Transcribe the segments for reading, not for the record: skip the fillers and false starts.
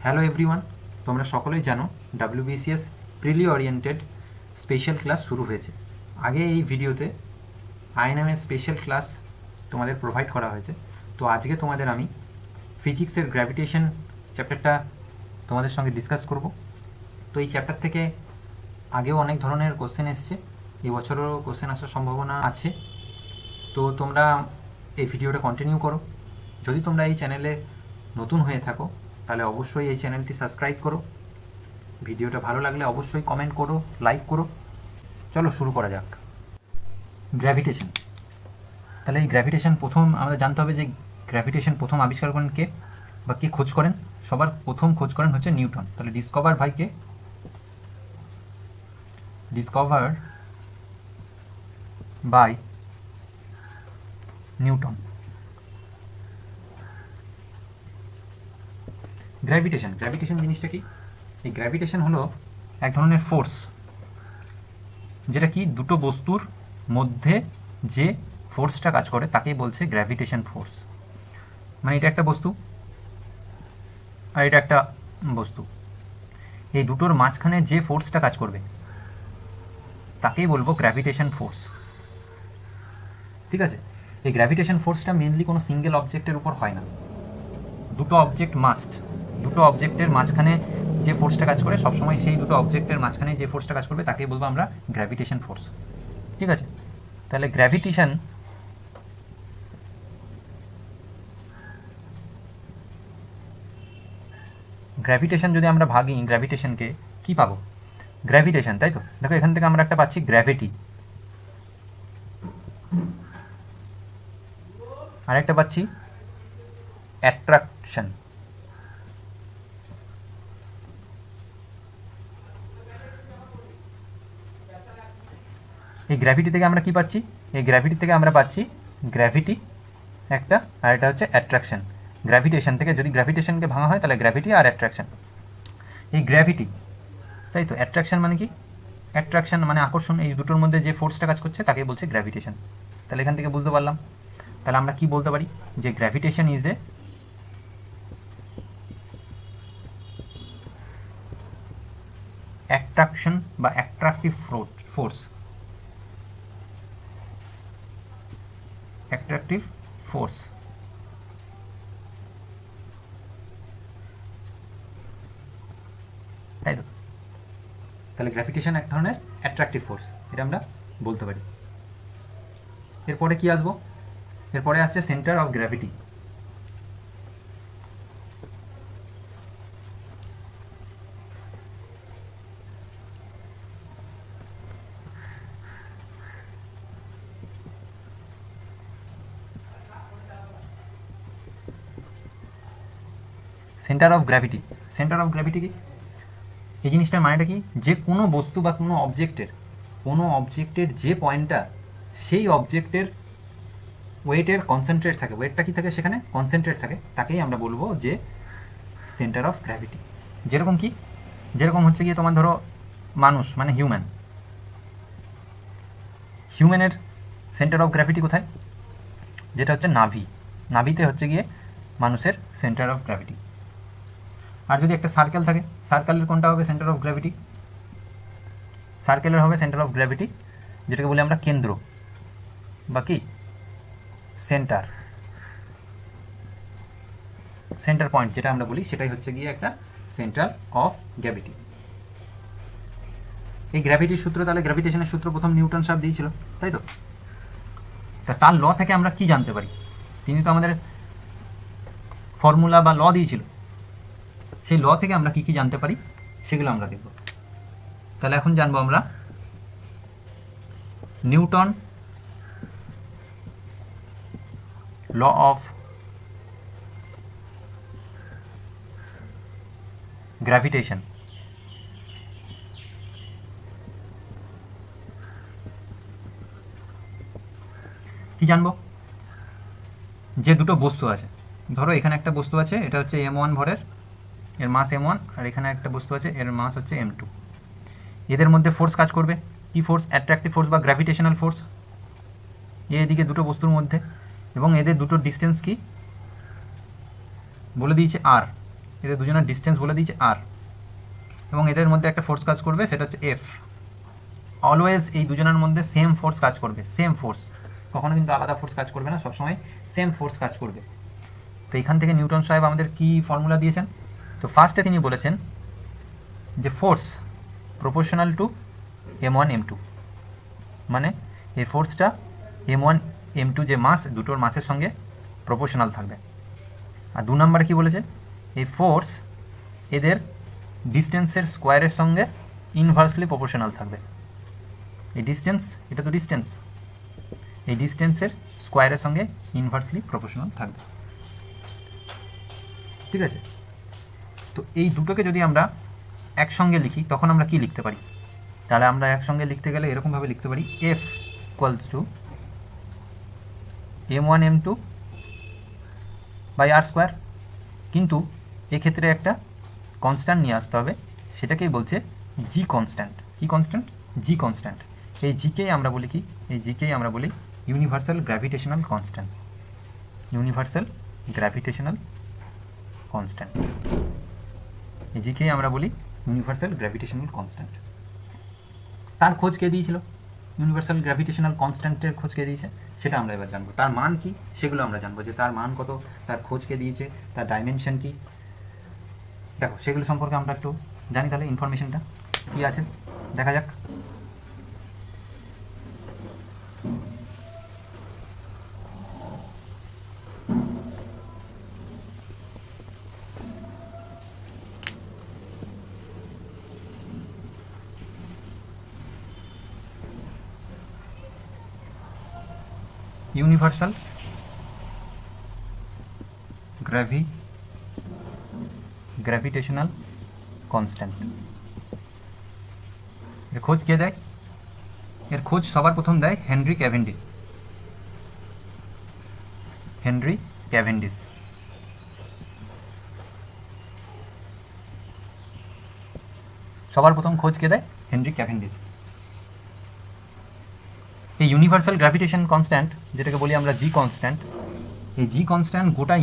Hello everyone, তোমরা সকলেই জানো WBCS প্রিলি ওরিয়েন্টেড স্পেশাল ক্লাস শুরু হয়েছে। আগে এই ভিডিওতে আইএনএমের স্পেশাল ক্লাস তোমাদের প্রোভাইড করা হয়েছে। তো আজকে তোমাদের আমি ফিজিক্সের গ্র্যাভিটেশন চ্যাপ্টারটা তোমাদের সঙ্গে ডিসকাস করব। তো এই চ্যাপ্টার থেকে আগেও অনেক ধরনের কোশ্চেন এসছে, এবছরেরও কোশ্চেন আসার সম্ভাবনা আছে। তো তোমরা এই ভিডিওটা কন্টিনিউ করো। যদি তোমরা এই চ্যানেলে নতুন হয়ে থাকো তাহলে অবশ্যই এই চ্যানেলটি সাবস্ক্রাইব করো। ভিডিওটা ভালো লাগলে অবশ্যই কমেন্ট করো, লাইক করো। চলো শুরু করা যাক। গ্র্যাভিটেশন। তাহলে এই গ্র্যাভিটেশন প্রথম আমাদের জানতে হবে যে গ্র্যাভিটেশন প্রথম আবিষ্কার করেন কে বা কে খোঁজ করেন। সবার প্রথম খোঁজ করেন হচ্ছে নিউটন। তাহলে ডিসকভার বাই কে? Discover by Newton. গ্র্যাভিটেশন জিনিসটা কি? এই গ্র্যাভিটেশন হলো এক ধরনের ফোর্স, যেটা কি দুটো বস্তুর মধ্যে যে ফোর্সটা কাজ করে তাকেই বলছে গ্র্যাভিটেশন ফোর্স। মানে এটা একটা বস্তু আর এটা একটা বস্তু, এই দুটোর মাঝখানে যে ফোর্সটা কাজ করবে তাকেই বলবো গ্র্যাভিটেশন ফোর্স। ঠিক আছে? এই গ্র্যাভিটেশন ফোর্সটা মেনলি কোনো সিঙ্গেল অবজেক্টের উপর হয় না, দুটো অবজেক্টের মাঝখানে যে ফোর্সটা কাজ করে সবসময় সেই দুটো অবজেক্টের মাঝখানে যে ফোর্সটা কাজ করবে তাকেই বলবো আমরা গ্র্যাভিটেশন ফোর্স। ঠিক আছে? তাহলে গ্র্যাভিটেশন যদি আমরা ভাগি গ্র্যাভিটেশনকে কি পাবো? গ্র্যাভিটেশন, তাই তো? দেখো এখান থেকে আমরা একটা পাচ্ছি গ্র্যাভিটি, আর একটা পাচ্ছি অ্যাট্রাকশন। এই গ্র্যাভিটি থেকে আমরা কি পাচ্ছি? এই গ্র্যাভিটি থেকে আমরা পাচ্ছি গ্র্যাভিটি একটা, আর এটা হচ্ছে অ্যাট্রাকশন। গ্র্যাভিটেশন থেকে যদি গ্র্যাভিটেশনকে ভাঙা হয় তাহলে গ্র্যাভিটি আর অ্যাট্রাকশন। এই গ্র্যাভিটি, তাই তো? অ্যাট্রাকশন মানে কি? অ্যাট্রাকশন মানে আকর্ষণ। এই দুটোর মধ্যে যে ফোর্সটা কাজ করছে তাকে বলছে গ্র্যাভিটেশন। তাহলে এখান থেকে বুঝতে পারলাম, তাহলে আমরা কি বলতে পারি যে গ্র্যাভিটেশন ইজ এ অ্যাট্রাকশন বা অ্যাট্রাকটিভ ফোর্স। অ্যাট্রাকটিভ ফোর্স, তাই তো? তাহলে গ্র্যাভিটেশন এক ধরনের অ্যাট্রাকটিভ ফোর্স, এটা আমরা বলতে পারি। এরপরে কি আসবো? এরপরে আসছে centre of gravity. Centre of gravity কি? এই জিনিসটার মানেটা কি? যে কোনো বস্তু বা কোনো অবজেক্টের যে পয়েন্টটা সেই অবজেক্টের ওয়েটের কনসেন্ট্রেট থাকে, ওয়েটটা কি থাকে সেখানে? কনসেন্ট্রেট থাকে, তাকেই আমরা বলবো যে সেন্টার অফ গ্র্যাভিটি। যেরকম হচ্ছে গিয়ে তোমার ধরো মানুষ মানে হিউম্যানের সেন্টার অফ গ্র্যাভিটি কোথায়? যেটা হচ্ছে নাভিতে হচ্ছে গিয়ে মানুষের সেন্টার অফ গ্র্যাভিটি। আর যদি একটা সার্কেল থাকে, সার্কেলের কোনটা হবে সেন্টার অফ গ্র্যাভিটি? সার্কেলের হবে সেন্টার অফ গ্র্যাভিটি যেটাকে বলি আমরা কেন্দ্র বা কি সেন্টার পয়েন্ট, যেটা আমরা বলি সেটাই হচ্ছে গিয়ে একটা সেন্টার অফ গ্র্যাভিটি। এই গ্র্যাভিটির সূত্র, তাহলে গ্র্যাভিটেশনের সূত্র প্রথম নিউটন সাহেব দিয়েছিল, তাই তো? তার ল থেকে আমরা কি জানতে পারি? তিনি তো আমাদের ফর্মুলা বা ল দিয়েছিল, সেই ল থেকে আমরা কি কি জানতে পারি সেগুলো আমরা দেখব। তাহলে এখন জানবো আমরা নিউটন ল অফ গ্র্যাভিটেশন। কি জানবো? যে দুটো বস্তু আছে, ধরো এখানে একটা বস্তু আছে, এটা হচ্ছে m1 ভরের, এর মাস m1, আর এখানে একটা বস্তু আছে এর মাস হচ্ছে m2। এদের মধ্যে ফোর্স কাজ করবে, কি ফোর্স? অ্যাট্রাকটিভ ফোর্স বা গ্র্যাভিটেশনাল ফোর্স এদিকে দুটো বস্তুর মধ্যে, এবং এদের দুটোর ডিস্টেন্স কি বলে দিয়েছে r। এদের দুজনের ডিস্টেন্স বলে দিয়েছে আর, এবং এদের মধ্যে একটা ফোর্স কাজ করবে, সেটা হচ্ছে এফ। অলওয়েজ এই দুজনের মধ্যে সেম ফোর্স কাজ করবে, সেম ফোর্স, কখনো কিন্তু আলাদা ফোর্স কাজ করবে না, সবসময় সেম ফোর্স কাজ করবে। তো এখান থেকে নিউটন সাহেব আমাদের কি ফর্মুলা দিয়েছেন? তো ফার্স্টে তিনি বলেছেন যে force proportional to m1 m2, মানে এই ফোর্সটা m1 m2 যে মাস, দুটোর মাসের সঙ্গে প্রপোর্শনাল থাকবে। আর 2 নম্বরে কী বলেছে? এই ফোর্স এদের ডিস্টেন্সের স্কোয়ারের সঙ্গে ইনভার্সলি প্রপোর্শনাল থাকবে। এই ডিস্টেন্স, এটা তো ডিস্টেন্স, এই ডিস্টেন্সের স্কোয়ারের সঙ্গে ইনভার্সলি প্রপোর্শনাল থাকবে। ঠিক আছে, তো এই দুটোকে যদি আমরা একসঙ্গে লিখি তখন আমরা কি লিখতে পারি? তাহলে আমরা একসঙ্গে লিখতে গেলে এরকমভাবে লিখতে পারি, F equals to m1 m2 by R square. কিন্তু এক্ষেত্রে একটা কনস্ট্যান্ট নিয়ে আসতে হবে, সেটাকেই বলছে জি কনস্ট্যান্ট। কি কনস্ট্যান্ট? G constant. এই জিকেই আমরা বলি কি? এই জিকেই আমরা বলি universal gravitational constant. Universal gravitational constant, এই জিকেই আমরা বলি ইউনিভার্সাল গ্র্যাভিটেশনাল কনস্ট্যান্ট। তার খোঁজ কে দিয়েছিল? ইউনিভার্সাল গ্র্যাভিটেশনাল কনস্ট্যান্টের খোঁজ কে দিয়েছে সেটা আমরা এবার জানবো। তার মান কি সেগুলো আমরা জানবো, যে তার মান কত, তার খোঁজ কে দিয়েছে, তার ডাইমেনশন কি। দেখো সেগুলো সম্পর্কে আমরা একটু জানি, তাহলে ইনফরমেশনটা কী আছে দেখা যাক। ইউনিভার্সাল গ্র্যাভিটেশনাল কনস্ট্যান্ট, এর খোঁজ কে দেয়? এর খোঁজ সবার প্রথম দেয় হেনরি ক্যাভেন্ডিশ। হেনরি ক্যাভেন্ডিশ সবার প্রথম খোঁজ কে দেয়? Henry Cavendish. এই ইউনিভার্সাল গ্র্যাভিটেশন কনস্ট্যান্ট, যেটাকে বলি আমরা জি কনস্ট্যান্ট, এই জি কনস্ট্যান্ট গোটা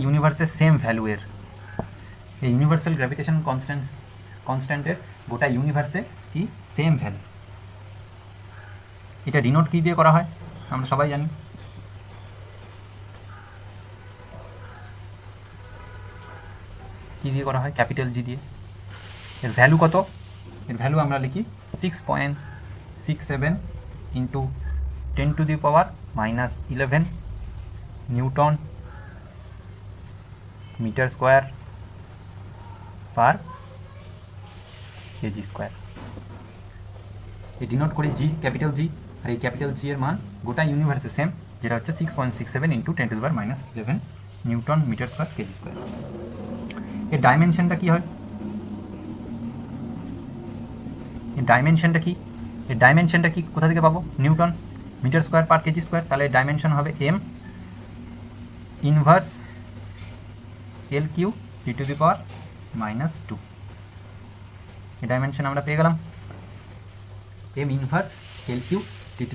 ইউনিভার্সে সেম ভ্যালুয়ের। এই ইউনিভার্সাল গ্র্যাভিটেশন কনস্ট্যান্টের গোটা ইউনিভার্সে কি সেম ভ্যালু। এটা ডিনোট কী দিয়ে করা হয় আমরা সবাই জানি, কী দিয়ে করা হয়? ক্যাপিটাল জি দিয়ে। এর ভ্যালু কত? এর ভ্যালু আমরা লিখি 6.67 into 10⁻⁻11 newton metre square per kg square. এই ডিনোট করি জি, ক্যাপিটাল জি, আর এই ক্যাপিটাল জি এর মান গোটা ইউনিভার্সে সেম, যেটা হচ্ছে 6.67 ইন্টু 10⁻11 newton metre square kg square. এর ডাইমেনশনটা কী হয়? এর ডাইমেনশনটা কি? এর ডাইমেনশনটা কি কোথা থেকে পাবো? Newton metre square per kg square, তাহলে ডাইমেনশন হবে M inverse L cube T. এই ডাইমেনশন আমরা পেয়ে গেলাম, M inverse L cube T.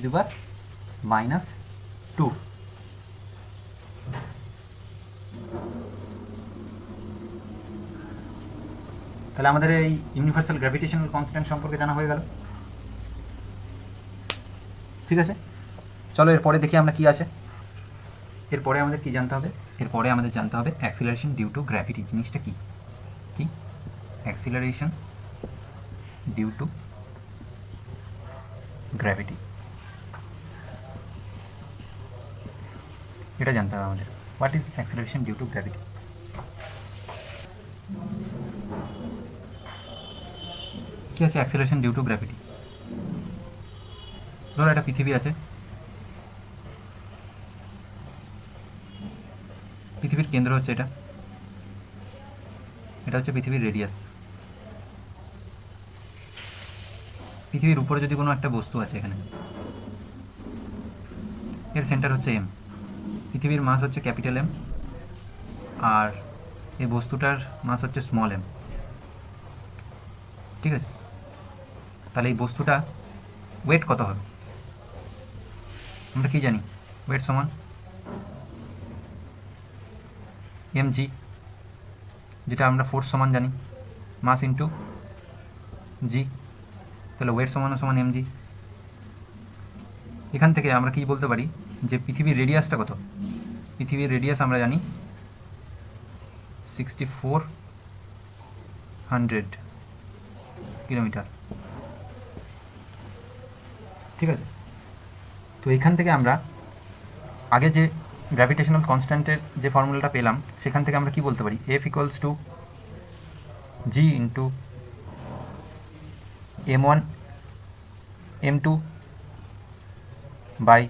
তাহলে আমাদের এই ইউনিভার্সাল গ্র্যাভিটেশনাল কনস্ট্যান্ট সম্পর্কে জানা হয়ে গেল। ঠিক আছে, চলো এরপরে দেখি আমরা কি আছে। এরপরে আমাদের কি জানতে হবে? এরপরে আমাদের জানতে হবে অ্যাক্সিলারেশন ডিউ টু গ্র্যাভিটি জিনিসটা কি। কি অ্যাক্সিলারেশন ডিউ টু গ্র্যাভিটি, এটা জানতে হবে আমাদের। What is acceleration due to gravity? কী আছে অ্যাক্সিলারেশন ডিউ টু গ্র্যাভিটি? ধরো একটা পৃথিবী আছে, পৃথিবীর কেন্দ্র হচ্ছে এটা, এটা হচ্ছে পৃথিবীর রেডিয়াস। পৃথিবীর উপরে যদি কোনো একটা বস্তু আছে এখানে, এর সেন্টার হচ্ছে এম, পৃথিবীর মাস হচ্ছে ক্যাপিটাল এম, আর এই বস্তুটার মাস হচ্ছে স্মল এম। ঠিক আছে, তাহলে এই বস্তুটা ওয়েট কত হবে? আমরা কি জানি? ওয়েট সমান mg, যেটা আমরা ফোর্স সমান জানি মাস ইন্টু জি, তাহলে ওয়েট সমান mg। এখান থেকে আমরা কি বলতে পারি যে পৃথিবীর রেডিয়াসটা কত? পৃথিবীর রেডিয়াস আমরা জানি 6400 কিলোমিটার, ঠিক আছে। তো এখান থেকে আমরা আগে যে গ্র্যাভিটেশনাল কনস্ট্যান্টের যে ফর্মুলাটা পেলাম সেখান থেকে আমরা কি বলতে পারি, F equals to G into m1 m2 by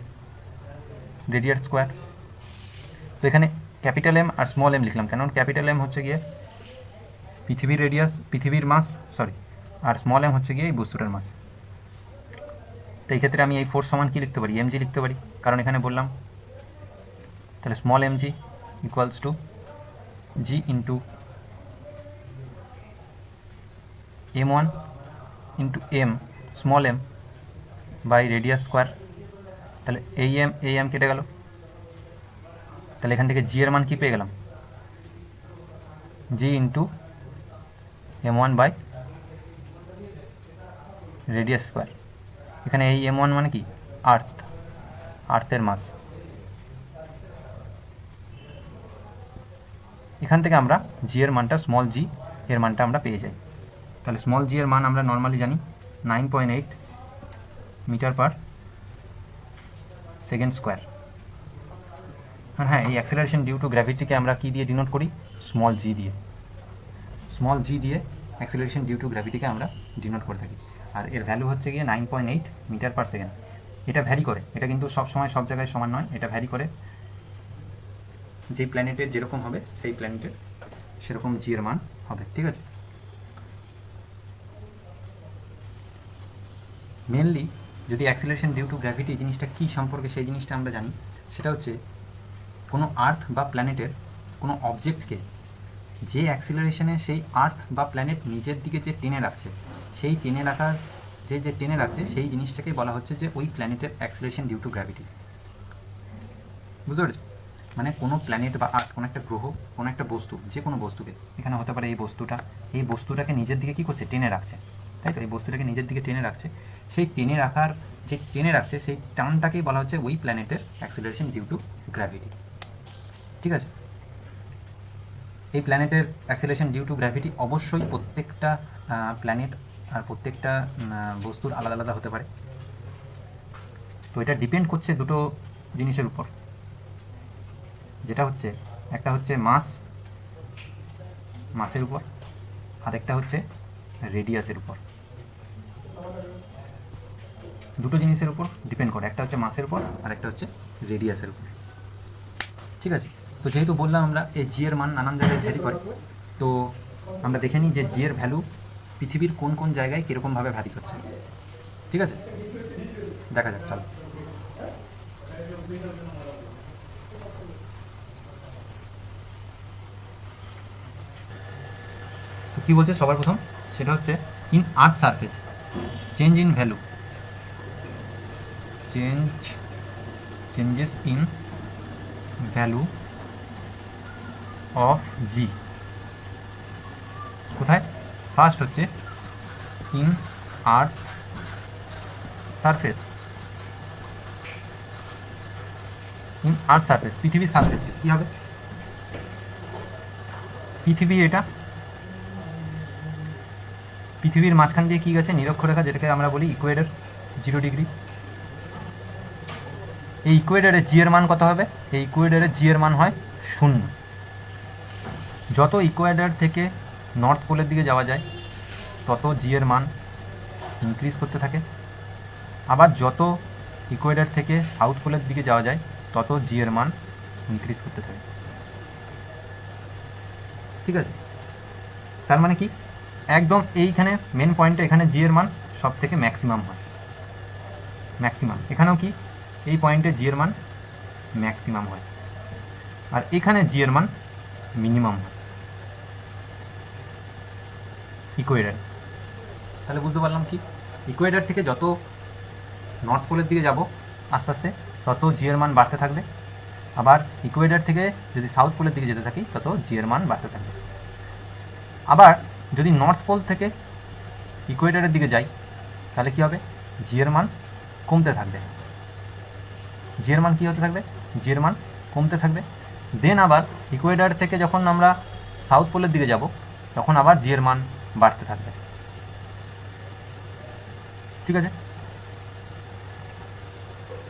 radius square. তো এখানে ক্যাপিটাল এম আর স্মল এম লিখলাম কেন? ক্যাপিটাল এম হচ্ছে গিয়ে পৃথিবীর রেডিয়াস, পৃথিবীর মাস সরি, আর স্মল এম হচ্ছে গিয়ে এই বস্তুটার মাস। তো এই ক্ষেত্রে আমি এই ফোর্স সমান কী লিখতে পারি, mg লিখতে পারি, কারণ এখানে বললাম। তাহলে small mg equals to G into m1 into m small m by radius square. তাহলে এই এম কেটে গেল, তাহলে এখান থেকে জি এর মান কী পেয়ে গেলাম, g into m1 by radius square. এখানে এই m1 মানে কি, আর্থের মাস। এখান থেকে আমরা জি এর মানটা, স্মল জি এর মানটা আমরা পেয়ে যাই। তাহলে স্মল জি এর মান আমরা নর্মালি জানি 9.8 মিটার পার সেকেন্ড স্কোয়ার। আর হ্যাঁ, এই অ্যাক্সেলারেশন ডিউ টু গ্র্যাভিটিকে আমরা কী দিয়ে ডিনোট করি, স্মল জি দিয়ে। স্মল জি দিয়ে অ্যাক্সেলারেশন ডিউ টু গ্র্যাভিটিকে আমরা ডিনোট করে থাকি। আর এর ভ্যালু হচ্ছে গিয়ে 9.8 মিটার পার সেকেন্ড। এটা ভ্যারি করে, এটা কিন্তু সব সময় সব জায়গায় সমান নয়, এটা ভ্যারি করে। যেই প্ল্যানেটের যেরকম হবে সেই প্ল্যানেটের সেরকম জি এর মান হবে, ঠিক আছে। মেনলি যদি অ্যাক্সিলারেশন ডিউ টু গ্র্যাভিটি জিনিসটা কী সম্পর্কে সেই জিনিসটা আমরা জানি, সেটা হচ্ছে কোনো আর্থ বা প্ল্যানেটের কোনো অবজেক্টকে যে অ্যাক্সিলারেশনে সেই আর্থ বা প্ল্যানেট নিজের দিকে যে টেনে রাখছে, সেই টেনে রাখার যে টেনে রাখছে সেই জিনিসটাকেই বলা হচ্ছে যে ওই প্ল্যানেটের অ্যাক্সিলারেশন ডিউ টু গ্র্যাভিটি। বুঝতে পেরেছো? মানে কোনো প্ল্যানেট বা আর্থ, কোনো একটা গ্রহ, কোনো একটা বস্তু, যে কোনো বস্তুকে, এখানে হতে পারে এই বস্তুটাকে নিজের দিকে কী করছে, টেনে রাখছে, তাই তো? এই বস্তুটাকে নিজের দিকে টেনে রাখছে, সেই টেনে রাখার যে টেনে রাখছে সেই টানটাকেই বলা হচ্ছে ওই প্ল্যানেটের অ্যাক্সিলারেশন ডিউ টু গ্র্যাভিটি, ঠিক আছে। এই প্ল্যানেটের অ্যাক্সিলারেশন ডিউ টু গ্র্যাভিটি অবশ্যই প্রত্যেকটা প্ল্যানেট আর প্রত্যেকটা বস্তুর আলাদা আলাদা হতে পারে। তো এটা ডিপেন্ড করছে দুটো জিনিসের উপর, যেটা হচ্ছে একটা হচ্ছে মাসের উপর, আর একটা হচ্ছে রেডিয়াসের উপর। দুটো জিনিসের উপর ডিপেন্ড করে, একটা হচ্ছে মাসের উপর আর একটা হচ্ছে রেডিয়াসের উপর, ঠিক আছে। তো যেহেতু বললাম আমরা এই জি এর মান নানান জায়গায় ভ্যারি করে, তো আমরা দেখে নিই যে জি এর ভ্যালু পৃথিবীর কোন কোন জায়গায় কীরকমভাবে ভ্যারি করছে, ঠিক আছে। দেখা যাক, চলো। তো কী বলছে সবার প্রথম, সেটা হচ্ছে in earth surface change in value, changes in value of g. কোথায়? ফার্স্ট হচ্ছে ইন আর্থ সারফেস, পৃথিবীর সারফেসে কী হবে, পৃথিবীর মাঝখান দিয়ে কী গেছে, নিরক্ষরেখা, যেটাকে আমরা বলি ইকুয়েডর, 0 ডিগ্রি। এই ইকুয়েডারে জি এর মান কত হবে? এই ইকুয়েডারে জি এর মান হয় 0। যত ইকুয়েডার থেকে নর্থ পোলের দিকে যাওয়া যায় তত জি এর মান ইনক্রিজ করতে থাকে, আবার যত ইকুয়েডার থেকে সাউথ পোলের দিকে যাওয়া যায় তত জি এর মান ইনক্রিজ করতে থাকে, ঠিক আছে। তার মানে কি, একদম এইখানে মেন পয়েন্টে এখানে জি এর মান সব থেকে ম্যাক্সিমাম হয়, এখানেও কি এই পয়েন্টে জি এর মান ম্যাক্সিমাম হয়, আর এখানে জি এর মান মিনিমাম হয় ইকুয়েডার। তাহলে বুঝতে পারলাম কি, ইকুয়েডার থেকে যত নর্থ পোলের দিকে যাব আস্তে আস্তে তত জি এর মান বাড়তে থাকবে, আবার ইকুয়েডর থেকে যদি সাউথ পোলের দিকে যেতে থাকি তত জি এর মান বাড়তে থাকবে। আবার যদি নর্থ পোল থেকে ইকুয়েডরের দিকে যাই তাহলে কী হবে, জি এর মান কমতে থাকবে। জি এর মান কী হতে থাকবে, জি এর মান কমতে থাকবে। দেন আবার ইকুয়েডর থেকে যখন আমরা সাউথ পোলের দিকে যাব তখন আবার জি এর মান বাড়তে থাকবে। ঠিক আছে,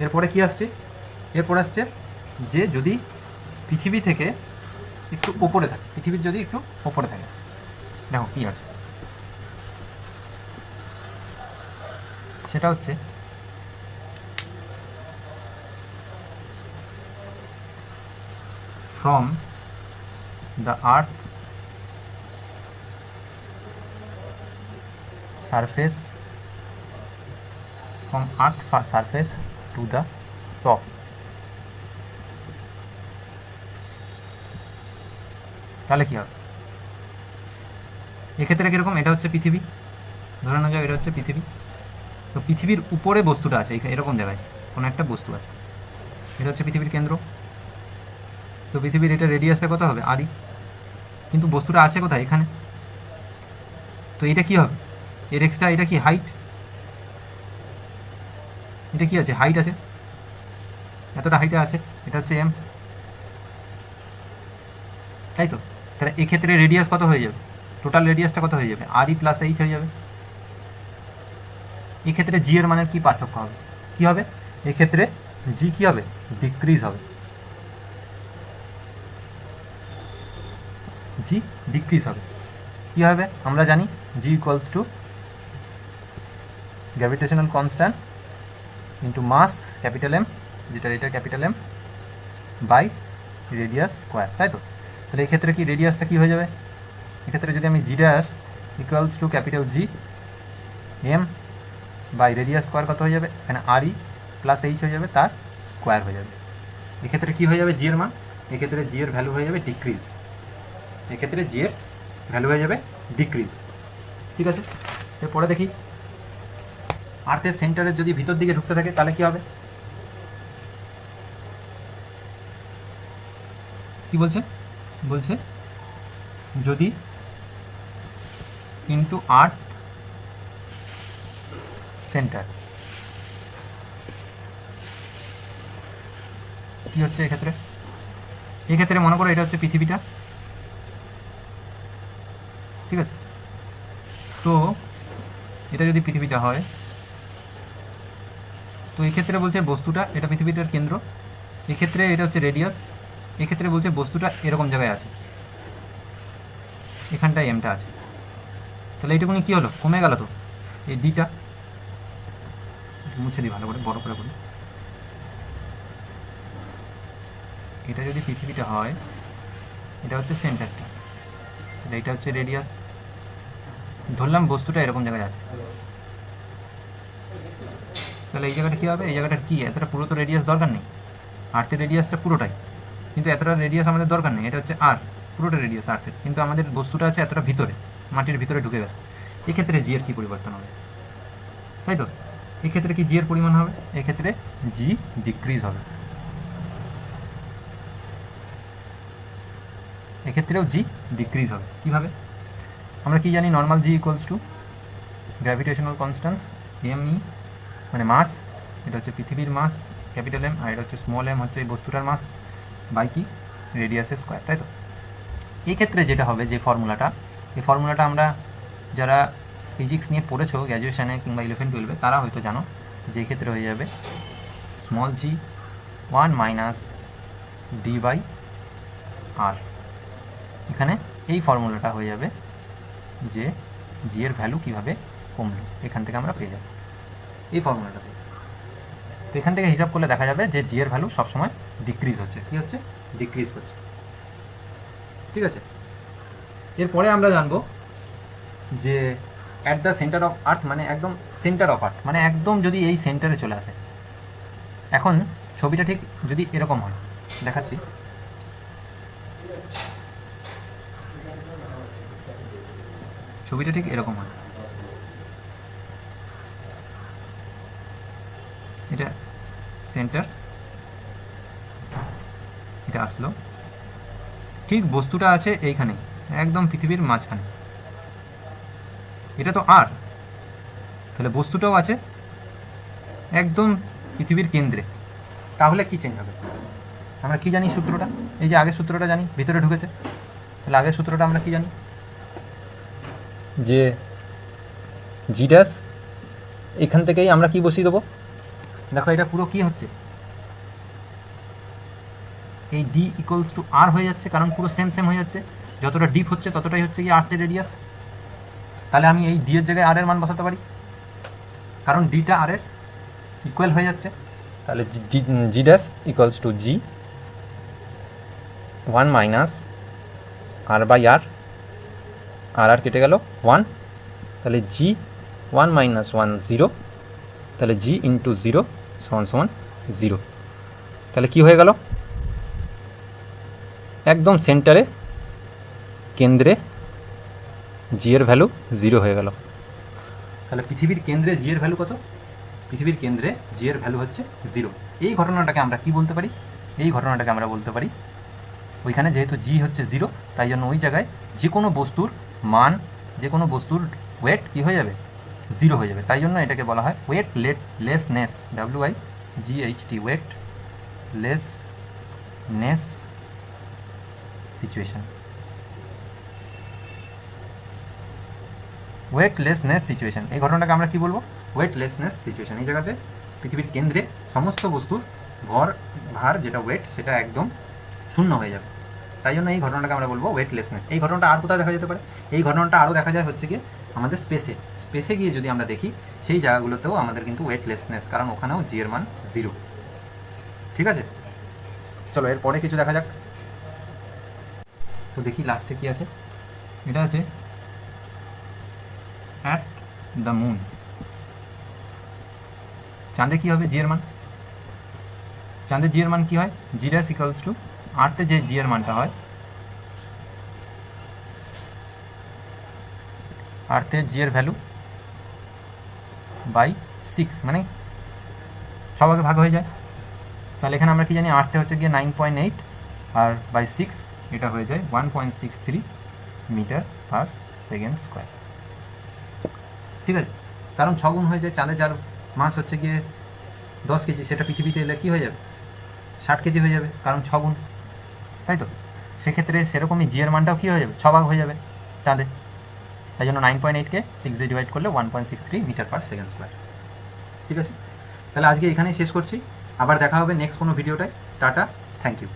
এরপরে কি আসছে, এরপর আসছে যে যদি পৃথিবী থেকে একটু ওপরে থাকে, পৃথিবীর যদি একটু ওপরে থাকে, দেখো কী আছে, সেটা হচ্ছে from the earth surface, from earth surface to the top, তাহলে কী হবে, এক্ষেত্রে কীরকম, এটা হচ্ছে পৃথিবী, ধরে নেওয়া যাক এটা হচ্ছে পৃথিবী। তো পৃথিবীর উপরে বস্তুটা আছে এরকম জায়গায় কোনো একটা বস্তু আছে, এটা হচ্ছে পৃথিবীর কেন্দ্র। তো পৃথিবীর এটা রেডিয়াসটা কত হবে, আরই, কিন্তু বস্তুটা আছে কোথায়, এখানে। তো এটা কি হবে, এর এক্সট্রা, এটা কি হাইট, এটা কি আছে, হাইট আছে, এতটা হাইটে আছে, এটা হচ্ছে এম, তাই তো। তাহলে এক্ষেত্রে রেডিয়াস কত হয়ে যাবে, টোটাল রেডিয়াসটা কত হয়ে যাবে, আরই প্লাস এইচ হয়ে যাবে। এক্ষেত্রে জি এর মানের কী পার্থক্য হবে, কী হবে, এক্ষেত্রে জি কী হবে, ডিক্রিজ হবে, জি ডিক্রিজ হবে। কী হবে, আমরা জানি g equals to gravitational constant into mass capital M, যেটা এটা capital M, by radius square, তাই তো। তাহলে এক্ষেত্রে কি রেডিয়াসটা কী হয়ে যাবে, এক্ষেত্রে যদি আমি g dash equals to capital G M by radius square কত হয়ে যাবে, এখানে আরই প্লাস এইচ হয়ে যাবে, তার স্কোয়ার হয়ে যাবে। এক্ষেত্রে কী হয়ে যাবে জি এর মান, এক্ষেত্রে জি এর ভ্যালু হয়ে যাবে ডিক্রিজ, এক্ষেত্রে জি এর ভ্যালু হয়ে যাবে ডিক্রিজ। ঠিক আছে, এরপরে দেখি আর্থের সেন্টারের যদি ভিতর দিকে ঢুকতে থাকে তাহলে কী হবে, কি বলছে, বলছে যদি ইন্টু আর্থ সেন্টার, কী হচ্ছে এক্ষেত্রে, এক্ষেত্রে মনে করো এটা হচ্ছে পৃথিবীটা, ঠিক আছে। তো এটা যদি পৃথিবীটা হয়, তো এক্ষেত্রে বলছে বস্তুটা, এটা পৃথিবীটার কেন্দ্র, এক্ষেত্রে এটা হচ্ছে রেডিয়াস, এক্ষেত্রে বলছে বস্তুটা এরকম জায়গায় আছে, এখানটায় এমটা আছে। তাহলে এইটুকুনি কী হলো, কমে গেল তো, এই ডিটা মুছে দিই ভালো করে, বড় করে করি। এটা যদি পৃথিবীটা হয়, এটা হচ্ছে সেন্টারটা, তাহলে এটা হচ্ছে রেডিয়াস, ধরলাম বস্তুটা এরকম জায়গায় আছে, তাহলে এই জায়গাটা কী হবে, এই জায়গাটা কী, এতটা পুরো তো রেডিয়াস দরকার নেই, আর্থের রেডিয়াসটা পুরোটাই, কিন্তু এতটা রেডিয়াস আমাদের দরকার নেই, এটা হচ্ছে আর পুরোটা রেডিয়াস আর্থের, কিন্তু আমাদের বস্তুটা আছে এতটা ভিতরে, মাটির ভিতরে ঢুকে গেছে। এক্ষেত্রে জি এর কী পরিবর্তন হবে, তাই তো, এক্ষেত্রে কি জি এর পরিমাণ হবে, এক্ষেত্রে জি ডিক্রিজ হবে, এক্ষেত্রেও জি ডিক্রিজ হবে। কীভাবে, আমরা কি জানি, normal G equals to gravitational constants M E, মানে মাস, এটা হচ্ছে পৃথিবীর মাস ক্যাপিটাল এম, আর এটা হচ্ছে স্মল এম, হচ্ছে এই বস্তুটার মাস, বাই কি রেডিয়াসের স্কোয়ার, তাই তো। এই ক্ষেত্রে যেটা হবে, যে ফর্মুলাটা, এই ফর্মুলাটা আমরা যারা ফিজিক্স নিয়ে পড়েছো গ্র্যাজুয়েশানে কিংবা 11-12, তারা হয়তো জানো, যে ক্ষেত্রে হয়ে যাবে small g 1 minus d by R, এখানে এই ফর্মুলাটা হয়ে যাবে যে জি এর ভ্যালু কীভাবে কমলো, এখান থেকে আমরা পেয়ে যাব এই ফর্মুলাটা থেকে। তো এখান থেকে হিসাব করলে দেখা যাবে যে জি এর ভ্যালু সবসময় ডিক্রিজ হচ্ছে, কী হচ্ছে, ডিক্রিজ করছে। ঠিক আছে, এরপরে আমরা জানবো যে at the centre of earth, মানে একদম সেন্টার অফ আর্থ, মানে একদম যদি এই সেন্টারে চলে আসে। এখন ছবিটা ঠিক যদি এরকম হয়, দেখাচ্ছি, ছবিটা ঠিক এরকম হয়, এটা সেন্টার, ঠিক বস্তুটা আছে এইখানে, একদম পৃথিবীর মাঝখানে। এটা তো আর, তাহলে বস্তুটাও আছে একদম পৃথিবীর কেন্দ্রে। তাহলে কি চেঞ্জ হবে? আমরা কি জানি সূত্রটা? এই যে আগের সূত্রটা জানি, ভিতরে ঢুকেছে। তাহলে আগের সূত্রটা আমরা কি জানি? যে জি ড্যাশ এখান থেকেই আমরা কি বসিয়ে দেবো? দেখো এটা পুরো কি হচ্ছে, এই ডি ইকুয়ালস টু আর হয়ে যাচ্ছে, কারণ পুরো সেম সেম হয়ে যাচ্ছে। যতটা ডিপ হচ্ছে ততটাই হচ্ছে কি আর্থের রেডিয়াস। তাহলে আমি এই ডি এর জায়গায় আর এর মান বসাতে পারি, কারণ ডিটা আর এর ইকুয়াল হয়ে যাচ্ছে। তাহলে g dash equals to g 1 minus R by R, R কেটে গেল 1, তাহলে জি 1 মাইনাস 1 0, তাহলে জি ইন্টু 0 সমান সমান 0। তাহলে কি হয়ে গেল? একদম সেন্টারে কেন্দ্রে জি এর ভ্যালু 0 হয়ে গেল। তাহলে পৃথিবীর কেন্দ্রে জি এর ভ্যালু কত? পৃথিবীর কেন্দ্রে জি এর ভ্যালু হচ্ছে 0। এই ঘটনাটাকে আমরা কি বলতে পারি? এই ঘটনাটাকে আমরা বলতে পারি, ওইখানে যেহেতু জি হচ্ছে 0, তাই জন্য ওই জায়গায় যে কোনো বস্তুর মান, যে কোনো বস্তুর ওয়েট কী হয়ে যাবে? 0 হয়ে যাবে। তাই জন্য এটাকে বলা হয় weightlessness, WIGHT, weightlessness situation. Weightlessness situation, এই ঘটনাটাকে আমরা কি বলবো? Weightlessness situation. এই জায়গাতে পৃথিবীর কেন্দ্রে সমস্ত বস্তুর ভার যেটা ওয়েট, সেটা একদম শূন্য হয়ে যাবে। তাই জন্য এই ঘটনাটাকে আমরা বলবো ওয়েটলেসনেস। এই ঘটনাটা আর কোথায় দেখা যেতে পারে? এই ঘটনাটা আরও দেখা যায় হচ্ছে গিয়ে আমাদের স্পেসে গিয়ে যদি আমরা দেখি, সেই জায়গাগুলোতেও আমাদের কিন্তু ওয়েটলেসনেস, কারণ ওখানেও জি এর মান 0। ঠিক আছে, চলো এরপরে কিছু দেখা যাক। তো দেখি লাস্টে কি আছে। এটা আছে অ্যাট দ্য মুন। চাঁদে কী হবে জি এর মান? চাঁদে জি এর মান কী হয়? জি ড্যাশ ইকুয়ালস টু আর্থে যে জি এর মানটা হয়, আর্থে জি এর ভ্যালু বাই 6, মানে সবাইকে ভাগ হয়ে যায়। তাহলে এখানে আমরা কি জানি? আর্থে হচ্ছে গিয়ে 9.8 আর বাই 6 এটা হয়ে যায় 1.63 মিটার পার সেকেন্ড স্কোয়ার। ঠিক আছে, কারণ 6 গুণ হয়ে যায়। চাঁদে যার মাস হচ্ছে গিয়ে 10 কেজি, সেটা পৃথিবীতে এলে কী হয়ে যাবে? 60 কেজি হয়ে যাবে, কারণ 6 গুণ, তাই তো? সেক্ষেত্রে সেরকমই জি এর মানটাও কী হয়ে যাবে? 6 ভাগ হয়ে যাবে চাঁদে। তাই জন্য 9.8কে 6 দিয়ে ডিভাইড করলে 1.63 মিটার পার সেকেন্ড স্কোয়ার। ঠিক আছে, তাহলে আজকে এখানেই শেষ করছি। আবার দেখা হবে নেক্সট কোনো ভিডিওটায়। Tata, thank you.